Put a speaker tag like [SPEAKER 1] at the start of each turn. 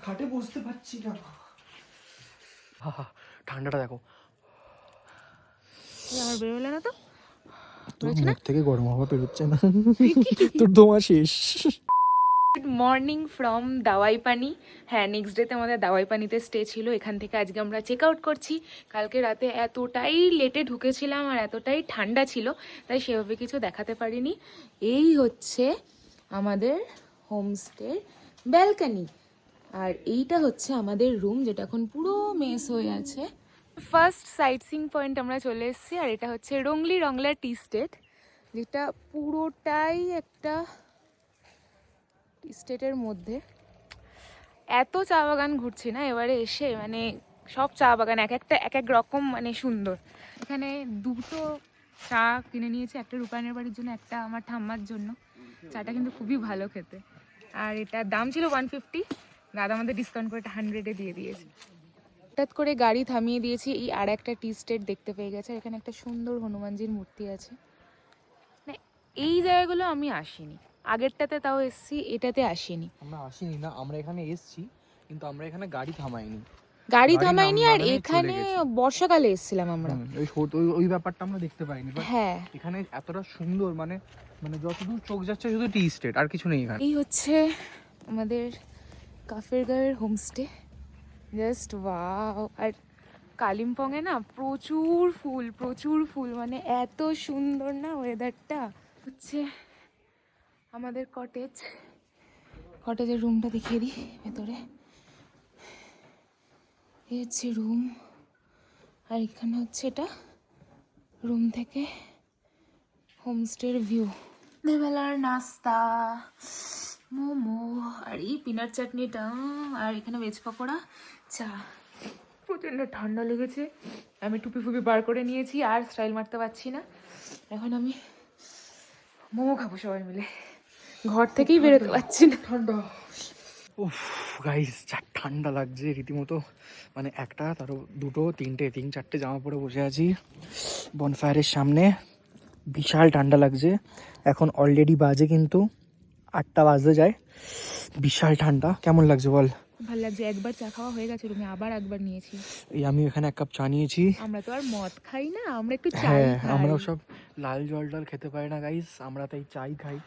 [SPEAKER 1] খাটে বসতে পারছি না। ঠান্ডাটা দেখো।
[SPEAKER 2] আমার বেরোলে না তো,
[SPEAKER 1] তোর মুখ থেকে গরম হাওয়া বেরোচ্ছে না, তোর দোয়া শেষ।
[SPEAKER 2] গুড মর্নিং ফ্রম দাওয়াই পানি। হ্যাঁ, নেক্সট ডেতে আমাদের দাওয়াই পানিতে স্টে ছিল। এখান থেকে আজকে আমরা চেক আউট করছি। কালকে রাতে এতটাই লেটে ঢুকেছিলাম আর এতটাই ঠান্ডা ছিল, তাই সেভাবে কিছু দেখাতে পারিনি। এই হচ্ছে আমাদের হোমস্টের ব্যালকনি, আর এইটা হচ্ছে আমাদের রুম, যেটা এখন পুরো মেস হয়ে আছে। ফার্স্ট সাইট সিইং পয়েন্ট আমরা চলে এসেছি, আর এটা হচ্ছে রংলি রংলা টি স্টেট, যেটা পুরোটাই একটা স্টেটের মধ্যে। এত চা বাগান ঘুরছি না এবারে এসে, মানে সব চা বাগান এক একটা এক এক রকম, মানে সুন্দর। এখানে দুটো চা কিনে নিয়েছি, একটা রূপায়ণের বাড়ির জন্য, একটা আমার ঠাম্মার জন্য। চাটা কিন্তু খুবই ভালো খেতে, আর এটার দাম ছিল 150, দাদা আমাদের ডিসকাউন্ট করে 100-এ দিয়ে দিয়েছে। হঠাৎ করে গাড়ি থামিয়ে দিয়েছি, এই আর একটা টি স্টেট দেখতে পেয়ে গেছে। এখানে একটা সুন্দর হনুমানজির মূর্তি আছে। মানে এই জায়গাগুলো আমি আসিনি, আগেরটাতে তাও এসছি, এটাতে আসিনি।
[SPEAKER 1] আমরা আসিনি না, আমরা এখানে এসছি, কিন্তু আমরা এখানে গাড়ি থামাইনি।
[SPEAKER 2] গাড়ি থামাইনি, আর এখানে বর্ষাকালে এসেছিলাম আমরা।
[SPEAKER 1] ওই ব্যাপারটা আমরা দেখতে পাইনি।
[SPEAKER 2] হ্যাঁ,
[SPEAKER 1] এখানে এতটা সুন্দর, মানে মানে যতদূর চোখ যাচ্ছে শুধু টি স্টেট, আর কিছু নেই এখানে।
[SPEAKER 2] এই হচ্ছে আমাদের কাফের গাঁয়ের হোমস্টে। Just wow! আর কালিম্পংয়ে না প্রচুর ফুল, মানে এত সুন্দর না ওয়েদারটা। হচ্ছে আমাদের কটেজের রুমটা দেখিয়ে দিই ভেতরে। এই হচ্ছে রুম, আর এখানে হচ্ছে এটা রুম থেকে হোমস্টের ভিউ। সন্ধ্যেবেলার নাস্তা, মোমো, আর এই পিনাট চাটনিটা, আর এখানে ভেজ পকোড়া, চা। প্রচণ্ড ঠান্ডা লেগেছে, আমি টুপি ফুপি বার করে নিয়েছি, আর স্টাইল মারতে পারছি না। এখন আমি মোমো খাবো সবাই মিলে, ঘর থেকেই বেরোতে পারছি না, ঠান্ডা।
[SPEAKER 1] উফ গাইস, যা ঠান্ডা লাগছে রীতিমতো। মানে একটা, তারও দুটো, তিনটে, তিন চারটে জামা পরে বসে আছি বনফায়ারের সামনে। বিশাল ঠান্ডা লাগছে। এখন অলরেডি বাজে কিন্তু 8টা বাজতে যায়। বিশাল ঠান্ডা। কেমন লাগছে বল?
[SPEAKER 2] ভালো লাগছে। একবার চা খাওয়া হয়ে গেছে রুমে, আবার একবার নিয়েছি।
[SPEAKER 1] এই আমি এখানে 1 কাপ চা নিয়েছি।
[SPEAKER 2] আমরা তো আর মদ খাই না, আমরা একটু চাই
[SPEAKER 1] হ্যাঁ,
[SPEAKER 2] খাই।
[SPEAKER 1] আমরা সব লাল জল টল খেতে পারি না গাইস, আমরা তাই চাই খাই।